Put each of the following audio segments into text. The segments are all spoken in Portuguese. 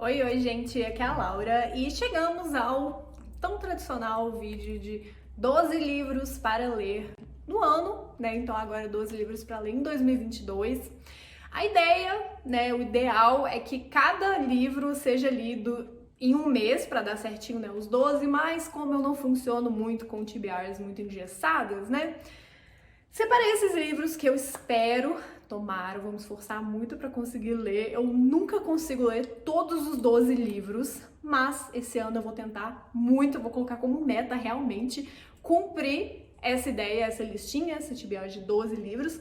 Oi, gente, aqui é a Laura e chegamos ao tão tradicional vídeo de 12 livros para ler no ano, né? Então agora 12 livros para ler em 2022. A ideia, né, o ideal é que cada livro seja lido em um mês para dar certinho, né, os 12, mas como eu não funciono muito com TBRs muito engessadas, né? Separei esses livros que eu espero, tomara, vamos esforçar muito para conseguir ler. Eu nunca consigo ler todos os 12 livros, mas esse ano eu vou tentar muito, vou colocar como meta realmente cumprir essa ideia, essa listinha, essa TBR de 12 livros.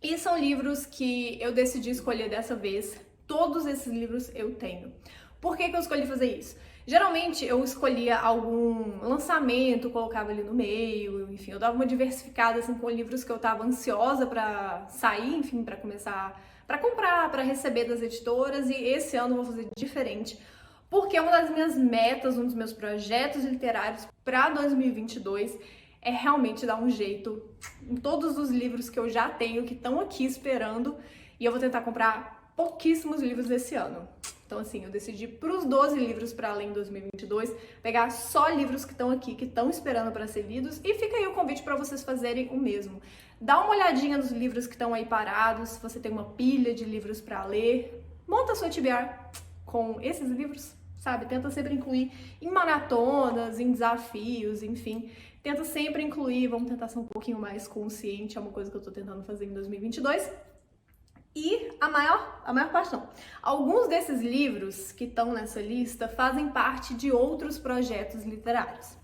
E são livros que eu decidi escolher dessa vez. Todos esses livros eu tenho. Por que eu escolhi fazer isso? Geralmente eu escolhia algum lançamento, colocava ali no meio, enfim, eu dava uma diversificada assim com livros que eu tava ansiosa pra sair, enfim, pra começar, pra comprar, pra receber das editoras, e esse ano eu vou fazer diferente, porque uma das minhas metas, um dos meus projetos literários pra 2022 é realmente dar um jeito em todos os livros que eu já tenho, que estão aqui esperando, e eu vou tentar comprar pouquíssimos livros esse ano. Então, assim, eu decidi para os 12 livros para ler em 2022, pegar só livros que estão aqui, que estão esperando para ser lidos, e fica aí o convite para vocês fazerem o mesmo. Dá uma olhadinha nos livros que estão aí parados, se você tem uma pilha de livros para ler, monta a sua TBR com esses livros, sabe? Tenta sempre incluir em maratonas, em desafios, enfim. Tenta sempre incluir, vamos tentar ser um pouquinho mais consciente, é uma coisa que eu tô tentando fazer em 2022. E a maior parte não. Alguns desses livros que estão nessa lista fazem parte de outros projetos literários.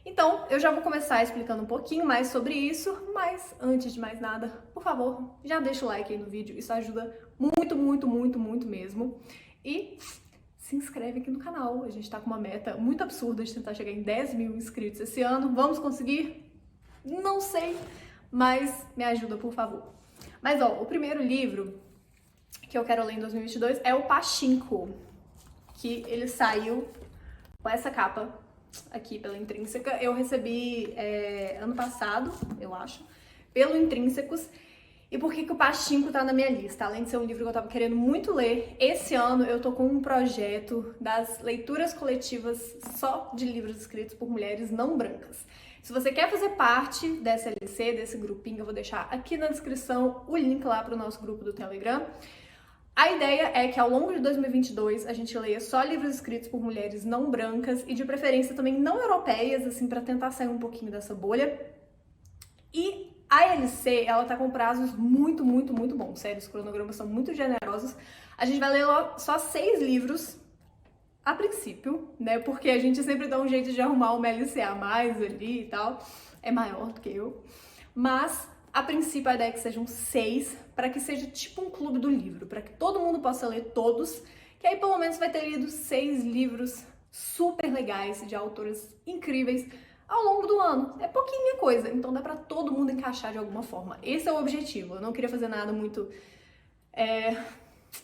Então, eu já vou começar explicando um pouquinho mais sobre isso, mas antes de mais nada, por favor, já deixa o like aí no vídeo, isso ajuda muito, muito, muito, muito mesmo. E se inscreve aqui no canal, a gente tá com uma meta muito absurda de tentar chegar em 10 mil inscritos esse ano. Vamos conseguir? Não sei, mas me ajuda, por favor. Mas, ó, o primeiro livro que eu quero ler em 2022 é o Pachinko, que ele saiu com essa capa aqui pela Intrínseca. Eu recebi ano passado, eu acho, pelo Intrínsecos. E por que o Pachinko tá na minha lista? Além de ser um livro que eu tava querendo muito ler, esse ano eu tô com um projeto das leituras coletivas só de livros escritos por mulheres não brancas. Se você quer fazer parte dessa LC, desse grupinho, eu vou deixar aqui na descrição o link lá para o nosso grupo do Telegram. A ideia é que ao longo de 2022 a gente leia só livros escritos por mulheres não brancas e de preferência também não europeias, assim, para tentar sair um pouquinho dessa bolha. E a LC, ela tá com prazos muito, muito, muito bons. Sério, os cronogramas são muito generosos. A gente vai ler só 6 livros a princípio, né? Porque a gente sempre dá um jeito de arrumar uma LC a mais ali e tal. É maior do que eu. Mas, a princípio, a ideia é que sejam 6, para que seja tipo um clube do livro, para que todo mundo possa ler todos, que aí pelo menos vai ter lido 6 livros super legais de autoras incríveis ao longo do ano. É pouquinha coisa, então dá para todo mundo encaixar de alguma forma. Esse é o objetivo. Eu não queria fazer nada muito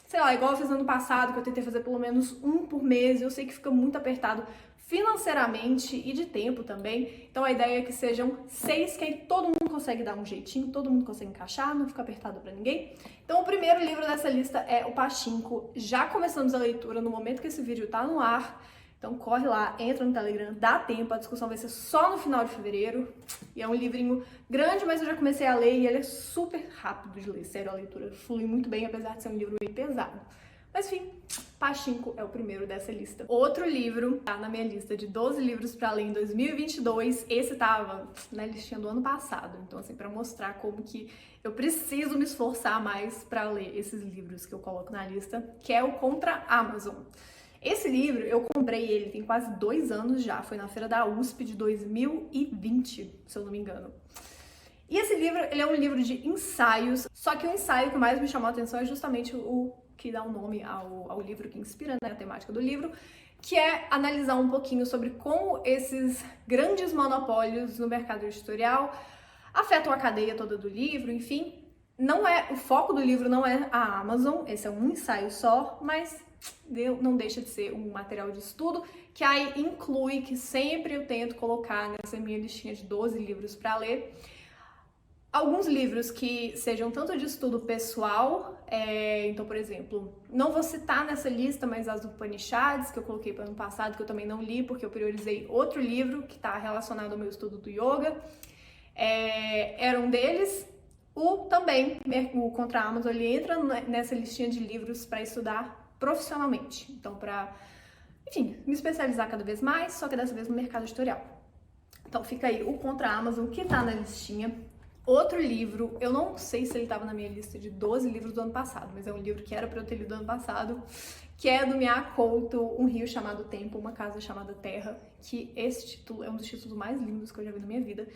sei lá, igual eu fiz ano passado, que eu tentei fazer pelo menos um por mês, eu sei que fica muito apertado financeiramente e de tempo também, então a ideia é que sejam 6, que aí todo mundo consegue dar um jeitinho, todo mundo consegue encaixar, não fica apertado pra ninguém. Então o primeiro livro dessa lista é o Pachinko. Já começamos a leitura no momento que esse vídeo tá no ar, então corre lá, entra no Telegram, dá tempo, a discussão vai ser só no final de fevereiro. E é um livrinho grande, mas eu já comecei a ler e ele é super rápido de ler. Sério, a leitura flui muito bem, apesar de ser um livro meio pesado. Mas enfim, Pachinko é o primeiro dessa lista. Outro livro tá na minha lista de 12 livros pra ler em 2022. Esse tava na listinha do ano passado. Então, assim, pra mostrar como que eu preciso me esforçar mais pra ler esses livros que eu coloco na lista, que é o Contra Amazon. Esse livro, eu comprei ele tem quase 2 anos já, foi na feira da USP de 2020, se eu não me engano. E esse livro, ele é um livro de ensaios, só que o ensaio que mais me chamou a atenção é justamente o que dá o nome ao livro, que inspira, né, a temática do livro, que é analisar um pouquinho sobre como esses grandes monopólios no mercado editorial afetam a cadeia toda do livro, enfim. O foco do livro não é a Amazon, esse é um ensaio só, mas não deixa de ser um material de estudo, que aí inclui, que sempre eu tento colocar nessa minha listinha de 12 livros para ler, alguns livros que sejam tanto de estudo pessoal, então, por exemplo, não vou citar nessa lista, mas as Upanishads, que eu coloquei para o ano passado, que eu também não li, porque eu priorizei outro livro que está relacionado ao meu estudo do yoga, era um deles. Também, o Contra a Amazon, ele entra nessa listinha de livros para estudar profissionalmente. Então, para, enfim, me especializar cada vez mais, só que dessa vez no mercado editorial. Então, fica aí o Contra a Amazon, que tá na listinha. Outro livro, eu não sei se ele estava na minha lista de 12 livros do ano passado, mas é um livro que era para eu ter lido ano passado, que é do Mia Couto, Um Rio Chamado Tempo, Uma Casa Chamada Terra, que esse título é um dos títulos mais lindos que eu já vi na minha vida.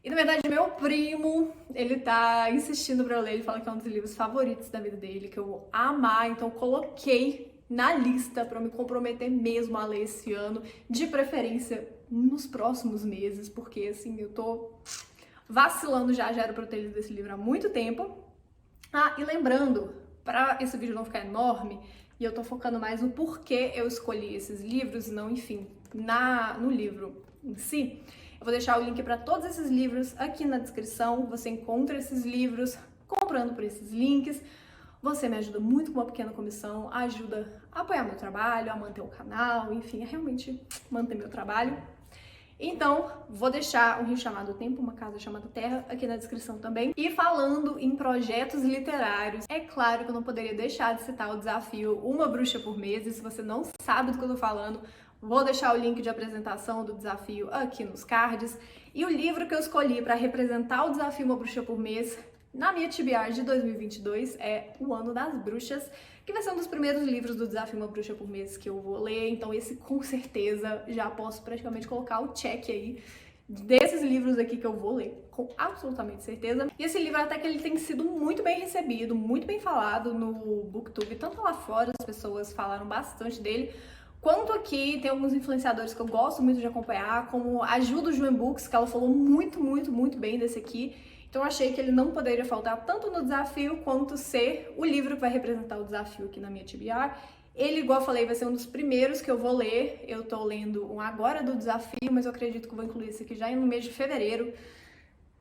E, na verdade, meu primo, ele tá insistindo pra eu ler, ele fala que é um dos livros favoritos da vida dele, que eu vou amar, então eu coloquei na lista pra eu me comprometer mesmo a ler esse ano, de preferência nos próximos meses, porque, assim, eu tô vacilando já era pra eu ter lido esse livro há muito tempo. E lembrando, pra esse vídeo não ficar enorme, e eu tô focando mais no porquê eu escolhi esses livros, não, enfim, no livro em si, eu vou deixar o link para todos esses livros aqui na descrição. Você encontra esses livros comprando por esses links. Você me ajuda muito com uma pequena comissão, ajuda a apoiar meu trabalho, a manter o canal, enfim, a realmente manter meu trabalho. Então, vou deixar Um Rio Chamado Tempo, Uma Casa Chamada Terra aqui na descrição também. E falando em projetos literários, é claro que eu não poderia deixar de citar o desafio Uma Bruxa por Mês. E se você não sabe do que eu tô falando, vou deixar o link de apresentação do desafio aqui nos cards. E o livro que eu escolhi para representar o desafio Uma Bruxa por Mês na minha TBR de 2022 é O Ano das Bruxas, que vai ser um dos primeiros livros do desafio Uma Bruxa por Mês que eu vou ler. Então esse, com certeza, já posso praticamente colocar o check aí desses livros aqui que eu vou ler, com absolutamente certeza. E esse livro até que ele tem sido muito bem recebido, muito bem falado no Booktube, tanto lá fora as pessoas falaram bastante dele, quanto aqui. Tem alguns influenciadores que eu gosto muito de acompanhar, como a Ju do Juan Books, que ela falou muito, muito, muito bem desse aqui. Então eu achei que ele não poderia faltar tanto no desafio, quanto ser o livro que vai representar o desafio aqui na minha TBR. Ele, igual eu falei, vai ser um dos primeiros que eu vou ler. Eu tô lendo um agora do desafio, mas eu acredito que eu vou incluir esse aqui já no mês de fevereiro.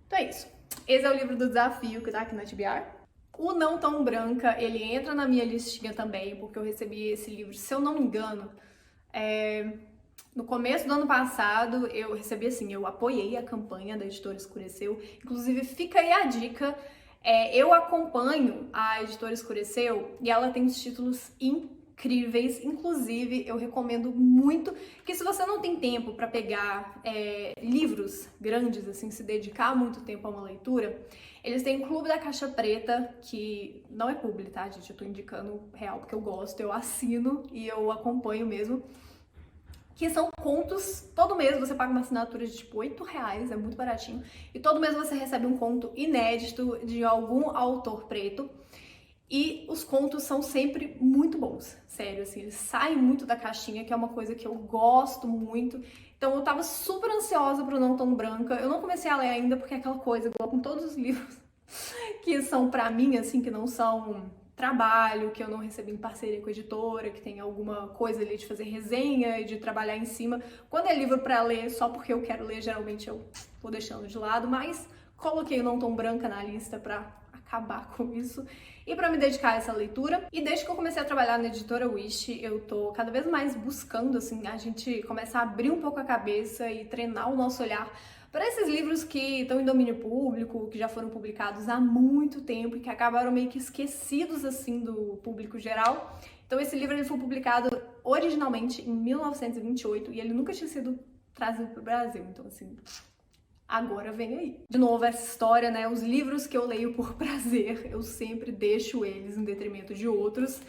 Então é isso. Esse é o livro do desafio que tá aqui na TBR. O Não Tão Branca, ele entra na minha listinha também, porque eu recebi esse livro, se eu não me engano, no começo do ano passado. Eu recebi assim, eu apoiei a campanha da Editora Escureceu. Inclusive, fica aí a dica, eu acompanho a Editora Escureceu e ela tem uns títulos incríveis. Inclusive, eu recomendo muito que, se você não tem tempo para pegar livros grandes, assim, se dedicar muito tempo a uma leitura, eles têm o Clube da Caixa Preta, que não é publi, tá, gente? Eu tô indicando real porque eu gosto, eu assino e eu acompanho mesmo. Que são contos, todo mês você paga uma assinatura de tipo R$8, é muito baratinho. E todo mês você recebe um conto inédito de algum autor preto. E os contos são sempre muito bons, sério, assim, eles saem muito da caixinha, que é uma coisa que eu gosto muito. Então eu tava super ansiosa pro Não Tão Branca. Eu não comecei a ler ainda porque é aquela coisa, igual com todos os livros que são pra mim, assim, que não são trabalho, que eu não recebi em parceria com a editora, que tem alguma coisa ali de fazer resenha e de trabalhar em cima. Quando é livro pra ler só porque eu quero ler, geralmente eu vou deixando de lado, mas coloquei o Não Tão Branca na lista pra acabar com isso e pra me dedicar a essa leitura. E desde que eu comecei a trabalhar na editora Wish, eu tô cada vez mais buscando, assim, a gente começar a abrir um pouco a cabeça e treinar o nosso olhar para esses livros que estão em domínio público, que já foram publicados há muito tempo e que acabaram meio que esquecidos, assim, do público geral. Então esse livro ele foi publicado originalmente em 1928 e ele nunca tinha sido trazido para o Brasil. Então, assim, agora vem aí. De novo, essa história, né? Os livros que eu leio por prazer, eu sempre deixo eles em detrimento de outros.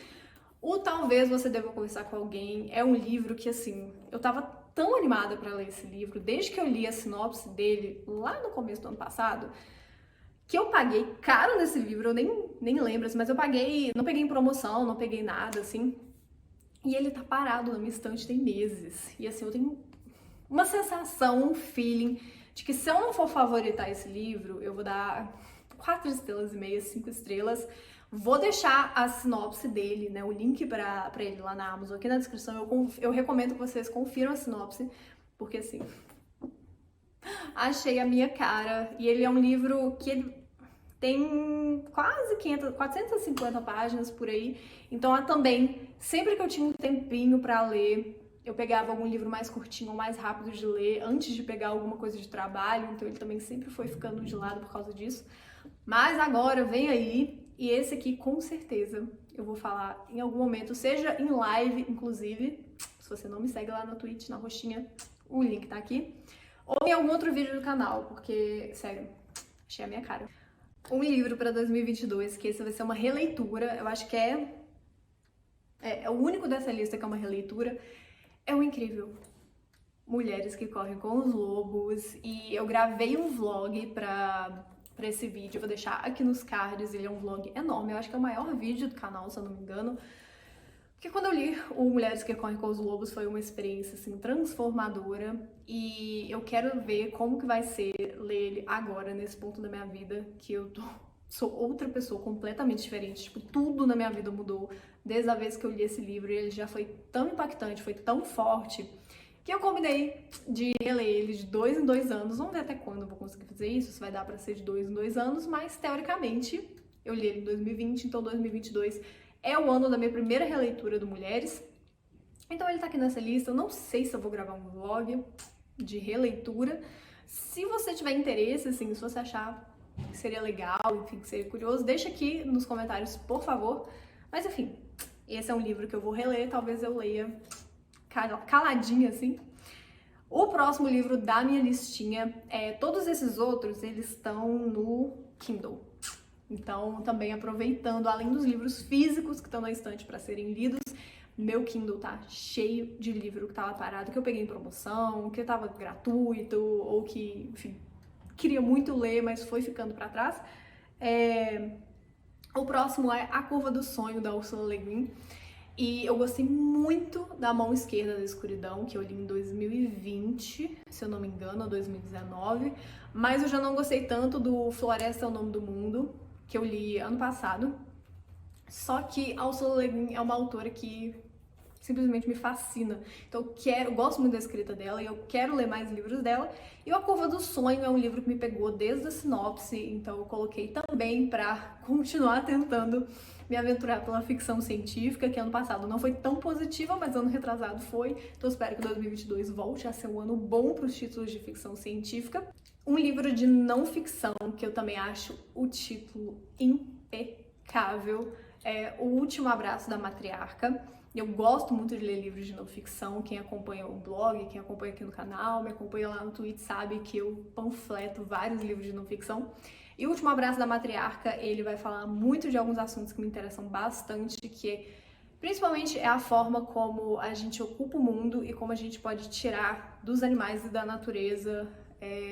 O Talvez Você Deva Conversar com Alguém é um livro que, assim, eu tava tão animada para ler esse livro, desde que eu li a sinopse dele lá no começo do ano passado, que eu paguei caro nesse livro, eu nem lembro, assim, mas eu paguei, não peguei em promoção, não peguei nada, assim, e ele tá parado na minha estante tem meses. E, assim, eu tenho uma sensação, um feeling de que se eu não for favoritar esse livro, eu vou dar 4,5 estrelas, 5 estrelas. Vou deixar a sinopse dele, né, o link pra ele lá na Amazon aqui na descrição. Eu recomendo que vocês confiram a sinopse, porque assim, Achei a minha cara. E ele é um livro que ele tem quase 450 páginas por aí. Então, também, sempre que eu tinha um tempinho pra ler, eu pegava algum livro mais curtinho ou mais rápido de ler antes de pegar alguma coisa de trabalho. Então, ele também sempre foi ficando de lado por causa disso. Mas agora vem aí, e esse aqui com certeza eu vou falar em algum momento, seja em live, inclusive. Se você não me segue lá na Twitch, na roxinha, o link tá aqui. Ou em algum outro vídeo do canal, porque, sério, achei a minha cara. Um livro para 2022, que esse vai ser uma releitura, eu acho que é o único dessa lista que é uma releitura, é o incrível Mulheres que Correm com os Lobos. E eu gravei um vlog pra esse vídeo, eu vou deixar aqui nos cards, ele é um vlog enorme, eu acho que é o maior vídeo do canal, se eu não me engano. Porque quando eu li o Mulheres que Correm com os Lobos foi uma experiência, assim, transformadora. E eu quero ver como que vai ser ler ele agora, nesse ponto da minha vida, que sou outra pessoa completamente diferente. Tipo, tudo na minha vida mudou desde a vez que eu li esse livro. E ele já foi tão impactante, foi tão forte, que eu combinei de reler ele de 2 em 2 anos. Vamos ver até quando eu vou conseguir fazer isso, se vai dar pra ser de 2 em 2 anos. Mas, teoricamente, eu li ele em 2020, então 2022... é o ano da minha primeira releitura do Mulheres. Então ele tá aqui nessa lista. Eu não sei se eu vou gravar um vlog de releitura. Se você tiver interesse, assim, se você achar que seria legal, enfim, que seria curioso, deixa aqui nos comentários, por favor. Mas enfim, esse é um livro que eu vou reler. Talvez eu leia caladinha, assim. O próximo livro da minha listinha, todos esses outros, eles estão no Kindle. Então, também aproveitando, além dos livros físicos que estão na estante para serem lidos, meu Kindle tá cheio de livro que tava parado, que eu peguei em promoção, que tava gratuito, ou que, enfim, queria muito ler, mas foi ficando para trás. O próximo é A Curva do Sonho, da Ursula Le Guin. E eu gostei muito da Mão Esquerda da Escuridão, que eu li em 2020, se eu não me engano, ou 2019. Mas eu já não gostei tanto do Floresta é o Nome do Mundo, que eu li ano passado. Só que a Ursula Le Guin é uma autora que simplesmente me fascina. Então eu gosto muito da escrita dela e eu quero ler mais livros dela. E A Curva do Sonho é um livro que me pegou desde a sinopse, então eu coloquei também para continuar tentando me aventurar pela ficção científica, que ano passado não foi tão positiva, mas ano retrasado foi. Então eu espero que 2022 volte a ser um ano bom para os títulos de ficção científica. Um livro de não ficção, que eu também acho o título impecável, é O Último Abraço da Matriarca. Eu gosto muito de ler livros de não ficção. Quem acompanha o blog, quem acompanha aqui no canal, me acompanha lá no Twitch, sabe que eu panfleto vários livros de não ficção. E O Último Abraço da Matriarca, ele vai falar muito de alguns assuntos que me interessam bastante, principalmente é a forma como a gente ocupa o mundo e como a gente pode tirar dos animais e da natureza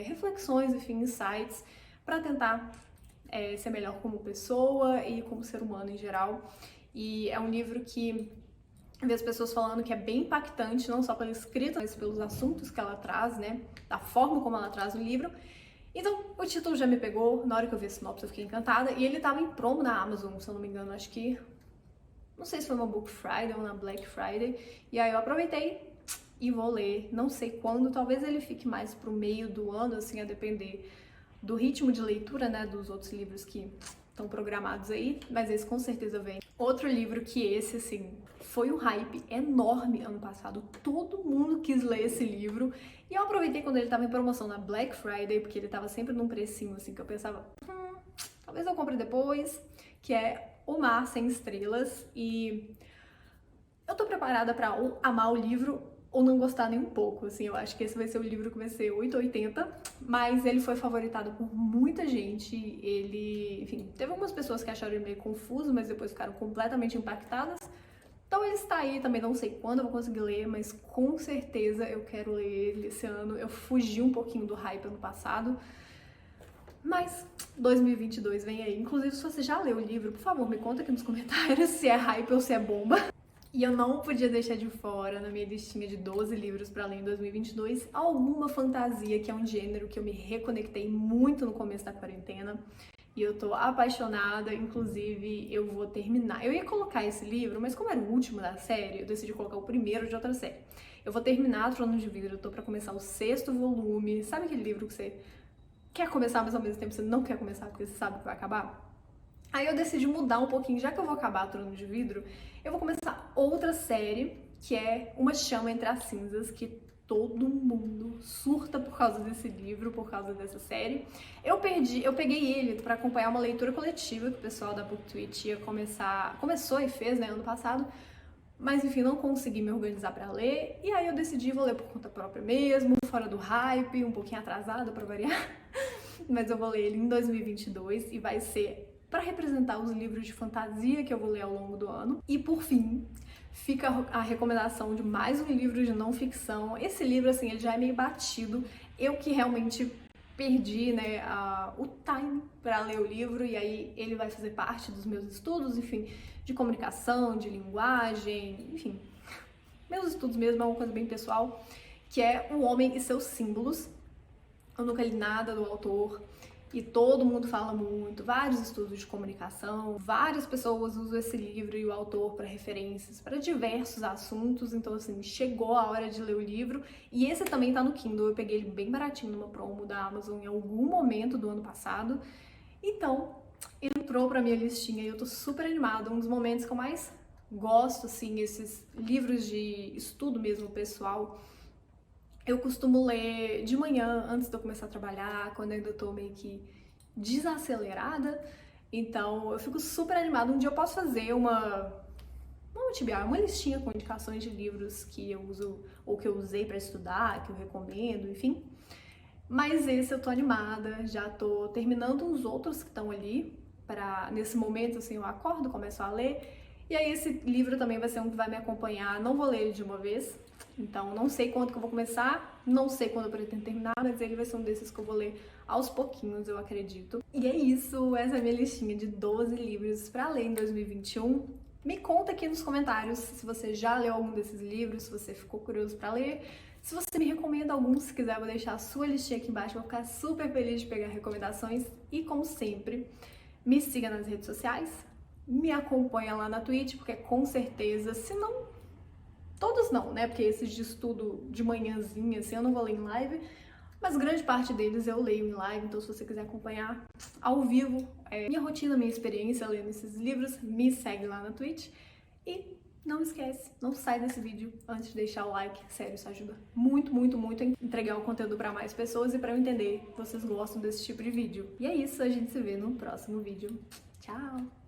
reflexões, enfim, insights, para tentar ser melhor como pessoa e como ser humano em geral. E é um livro que eu vejo as pessoas falando que é bem impactante, não só pela escrita, mas pelos assuntos que ela traz, né? Da forma como ela traz no livro. Então, o título já me pegou, na hora que eu vi a sinopse eu fiquei encantada, e ele tava em promo na Amazon, se eu não me engano, acho que... não sei se foi uma Book Friday ou na Black Friday, e aí eu aproveitei e vou ler, não sei quando, talvez ele fique mais pro meio do ano, assim, a depender do ritmo de leitura, né, dos outros livros que estão programados aí, mas esse com certeza vem. Outro livro que esse, assim, foi um hype enorme ano passado, todo mundo quis ler esse livro, e eu aproveitei quando ele tava em promoção na Black Friday, porque ele tava sempre num precinho, assim, que eu pensava, talvez eu compre depois, que é O Mar Sem Estrelas, e eu tô preparada pra ou amar o livro ou não gostar nem um pouco, assim, eu acho que esse vai ser o livro que vai ser 880, mas ele foi favoritado por muita gente, enfim, teve algumas pessoas que acharam ele meio confuso, mas depois ficaram completamente impactadas, então ele está aí, também não sei quando eu vou conseguir ler, mas com certeza eu quero ler ele esse ano. Eu fugi um pouquinho do hype ano passado, mas 2022 vem aí. Inclusive, se você já leu o livro, por favor, me conta aqui nos comentários se é hype ou se é bomba. E eu não podia deixar de fora, na minha listinha de 12 livros para ler em 2022, alguma fantasia, que é um gênero que eu me reconectei muito no começo da quarentena, e eu tô apaixonada, inclusive eu vou terminar. Eu ia colocar esse livro, mas como era o último da série, eu decidi colocar o primeiro de outra série. Eu vou terminar Trono de Vidro, eu tô pra começar o 6º volume. Sabe aquele livro que você quer começar, mas ao mesmo tempo você não quer começar porque você sabe que vai acabar? Aí eu decidi mudar um pouquinho, já que eu vou acabar Trono de Vidro, eu vou começar outra série, que é Uma Chama Entre as Cinzas, que todo mundo surta por causa desse livro, por causa dessa série. Eu peguei ele para acompanhar uma leitura coletiva que o pessoal da BookTweet começou e fez, né, ano passado, mas enfim, não consegui me organizar para ler, e aí eu decidi vou ler por conta própria mesmo, fora do hype, um pouquinho atrasada para variar, mas eu vou ler ele em 2022 e vai ser para representar os livros de fantasia que eu vou ler ao longo do ano. E por fim, fica a recomendação de mais um livro de não ficção. Esse livro, assim, ele já é meio batido. Eu que realmente perdi, né, o time para ler o livro, e aí ele vai fazer parte dos meus estudos, enfim, de comunicação, de linguagem, enfim, meus estudos mesmo, é uma coisa bem pessoal, que é O Homem e Seus Símbolos. Eu nunca li nada do autor, e todo mundo fala muito, vários estudos de comunicação, várias pessoas usam esse livro e o autor para referências para diversos assuntos, então assim, chegou a hora de ler o livro, e esse também tá no Kindle, eu peguei ele bem baratinho numa promo da Amazon em algum momento do ano passado, então entrou pra minha listinha e eu tô super animada, um dos momentos que eu mais gosto, assim, esses livros de estudo mesmo pessoal, eu costumo ler de manhã, antes de eu começar a trabalhar, quando eu ainda tô meio que desacelerada. Então, eu fico super animada. Um dia eu posso fazer uma TBR, uma listinha com indicações de livros que eu uso, ou que eu usei pra estudar, que eu recomendo, enfim. Mas esse eu tô animada, já tô terminando uns outros que estão ali, nesse momento, assim, eu acordo, começo a ler. E aí esse livro também vai ser um que vai me acompanhar, não vou ler ele de uma vez, então não sei quando que eu vou começar, não sei quando eu pretendo terminar, mas ele vai ser um desses que eu vou ler aos pouquinhos, eu acredito. E é isso, essa é a minha listinha de 12 livros pra ler em 2021. Me conta aqui nos comentários se você já leu algum desses livros, se você ficou curioso pra ler, se você me recomenda algum, se quiser eu vou deixar a sua listinha aqui embaixo, vou ficar super feliz de pegar recomendações. E como sempre, me siga nas redes sociais, me acompanha lá na Twitch, porque com certeza, se não, todos não, né, porque esses de estudo de manhãzinha, assim, eu não vou ler em live, mas grande parte deles eu leio em live, então se você quiser acompanhar ao vivo, minha rotina, minha experiência lendo esses livros, me segue lá na Twitch. E não esquece, não sai desse vídeo antes de deixar o like, sério, isso ajuda muito, muito, muito a entregar o conteúdo para mais pessoas e para eu entender que vocês gostam desse tipo de vídeo. E é isso, a gente se vê no próximo vídeo. Tchau!